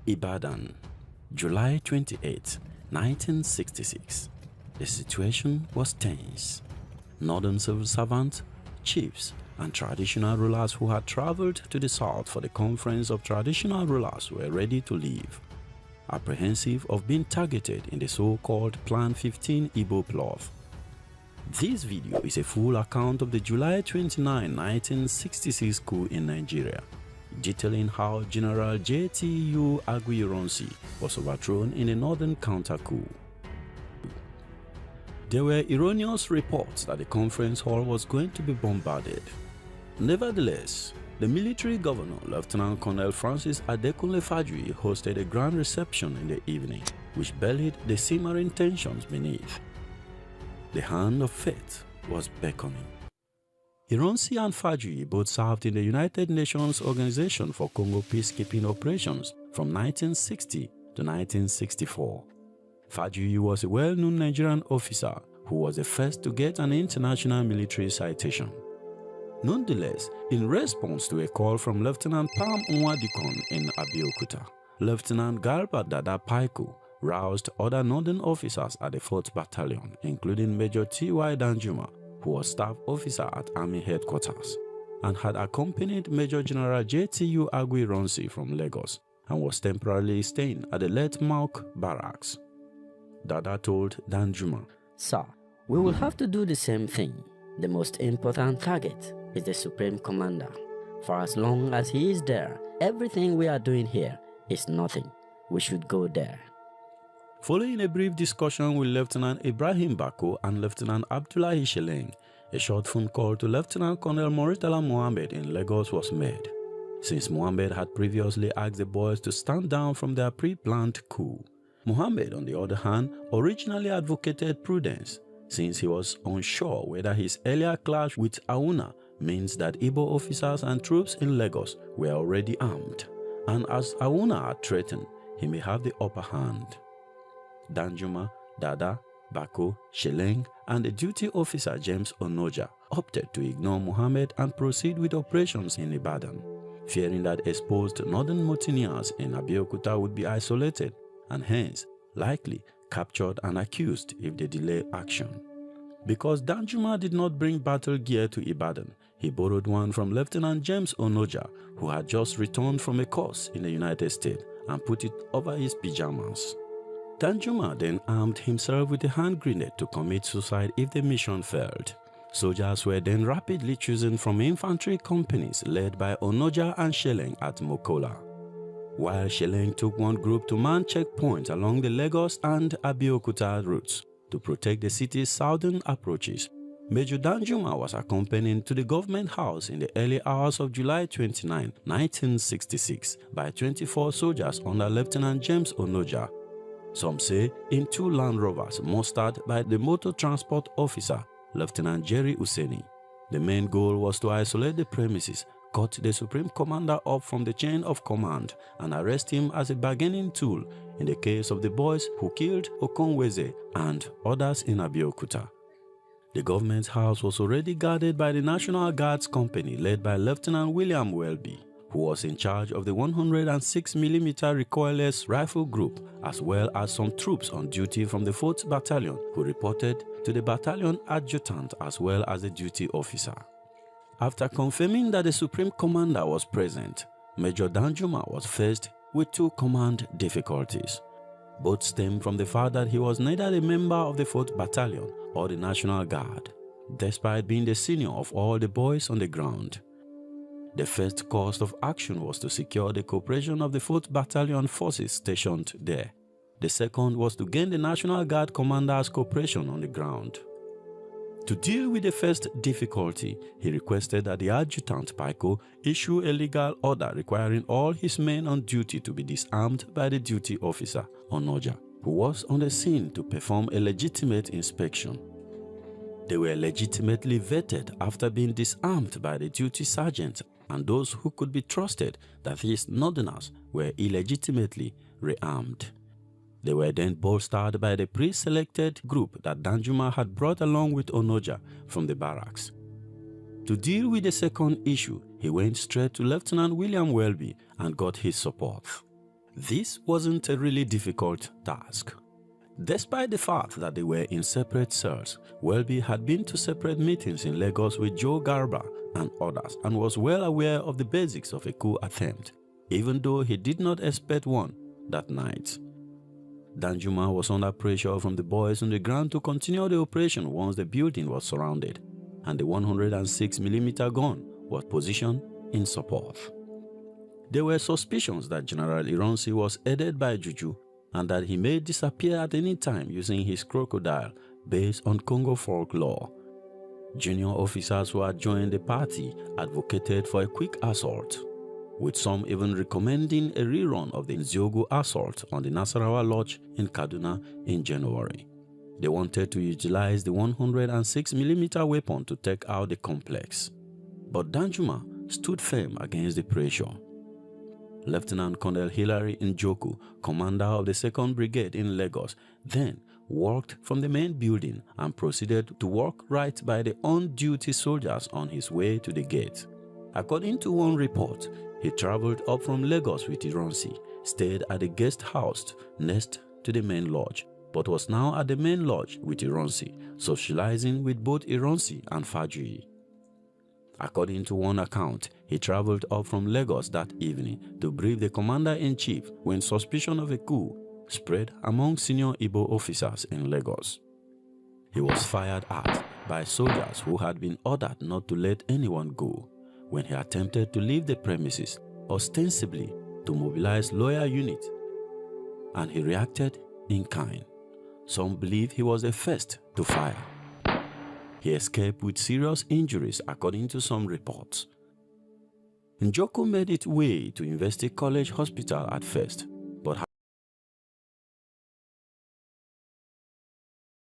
Ibadan, July 28, 1966. The situation was tense. Northern civil servants, chiefs, and traditional rulers who had traveled to the south for the conference of traditional rulers were ready to leave, apprehensive of being targeted in the so-called Plan 15 Igbo bluff. This video is a full account of the July 29, 1966 coup in Nigeria, detailing how General J.T.U. Aguiyi Ironsi was overthrown in a northern counter-coup. There were erroneous reports that the conference hall was going to be bombarded. Nevertheless, the military governor, Lieutenant Colonel Francis Adekunle Fajuyi, hosted a grand reception in the evening, which belied the simmering tensions beneath. The hand of fate was beckoning. Ironsi and Fajuyi both served in the United Nations Organization for Congo peacekeeping operations from 1960 to 1964. Fajuyi was a well-known Nigerian officer who was the first to get an international military citation. Nonetheless, in response to a call from Lieutenant Pam Nwadikon in Abeokuta, Lieutenant Garba Dada Paiku roused other northern officers at the 4th Battalion, including Major T.Y. Danjuma, who was staff officer at Army Headquarters, and had accompanied Major General J.T.U. Aguiyi Ironsi from Lagos and was temporarily staying at the Letmark Barracks. Dada told Danjuma, "Sir, we will have to do the same thing. The most important target is the Supreme Commander. For as long as he is there, everything we are doing here is nothing. We should go there." Following a brief discussion with Lieutenant Ibrahim Bako and Lieutenant Abdullahi Sheleng, a short phone call to Lieutenant Colonel Moritala Mohammed in Lagos was made, since Mohammed had previously asked the boys to stand down from their pre-planned coup. Mohammed, on the other hand, originally advocated prudence, since he was unsure whether his earlier clash with Auna means that Igbo officers and troops in Lagos were already armed, and as Auna had threatened, he may have the upper hand. Danjuma, Dada, Bako, Sheleng, and the duty officer James Onoja opted to ignore Mohammed and proceed with operations in Ibadan, fearing that exposed northern mutineers in Abeokuta would be isolated and hence likely captured and accused if they delay action. Because Danjuma did not bring battle gear to Ibadan, he borrowed one from Lieutenant James Onoja, who had just returned from a course in the United States, and put it over his pajamas. Danjuma then armed himself with a hand grenade to commit suicide if the mission failed. Soldiers were then rapidly chosen from infantry companies led by Onoja and Sheleng at Mokola, while Sheleng took one group to man checkpoints along the Lagos and Abeokuta routes to protect the city's southern approaches. Major Danjuma was accompanied to the government house in the early hours of July 29, 1966 by 24 soldiers under Lieutenant James Onoja. Some say in 2 Land Rovers mustered by the motor transport officer, Lieutenant Jerry Useni. The main goal was to isolate the premises, cut the Supreme Commander up from the chain of command, and arrest him as a bargaining tool in the case of the boys who killed Okonweze and others in Abeokuta. The government house was already guarded by the National Guards Company led by Lieutenant William Welby, who was in charge of the 106mm recoilless rifle group, as well as some troops on duty from the 4th Battalion who reported to the battalion adjutant as well as the duty officer. After confirming that the Supreme Commander was present, Major Danjuma was faced with 2 command difficulties. Both stemmed from the fact that he was neither a member of the 4th Battalion or the National Guard, despite being the senior of all the boys on the ground. The first course of action was to secure the cooperation of the 4th Battalion forces stationed there. The second was to gain the National Guard commander's cooperation on the ground. To deal with the first difficulty, he requested that the adjutant Paiko issue a legal order requiring all his men on duty to be disarmed by the duty officer, Onoja, who was on the scene to perform a legitimate inspection. They were legitimately vetted after being disarmed by the duty sergeant, and those who could be trusted that these northerners were illegitimately rearmed. They were then bolstered by the pre-selected group that Danjuma had brought along with Onoja from the barracks. To deal with the second issue, he went straight to Lieutenant William Welby and got his support. This wasn't a really difficult task. Despite the fact that they were in separate cells, Welby had been to separate meetings in Lagos with Joe Garba and others and was well aware of the basics of a coup attempt, even though he did not expect one that night. Danjuma was under pressure from the boys on the ground to continue the operation once the building was surrounded, and the 106mm gun was positioned in support. There were suspicions that General Ironsi was aided by Juju and that he may disappear at any time using his crocodile based on Congo folklore. Junior officers who had joined the party advocated for a quick assault, with some even recommending a rerun of the Nziogo assault on the Nasarawa Lodge in Kaduna in January. They wanted to utilize the 106mm weapon to take out the complex. But Danjuma stood firm against the pressure. Lieutenant Colonel Hilary Njoku, commander of the 2nd Brigade in Lagos, then walked from the main building and proceeded to walk right by the on-duty soldiers on his way to the gate. According to one report, he traveled up from Lagos with Ironsi, stayed at the guest house next to the main lodge, but was now at the main lodge with Ironsi, socializing with both Ironsi and Fajuyi. According to one account, he traveled up from Lagos that evening to brief the commander-in-chief when suspicion of a coup spread among senior Igbo officers in Lagos. He was fired at by soldiers who had been ordered not to let anyone go when he attempted to leave the premises, ostensibly to mobilize loyal units, and he reacted in kind. Some believe he was the first to fire. He escaped with serious injuries according to some reports. Njoku made it way to University College Hospital at first,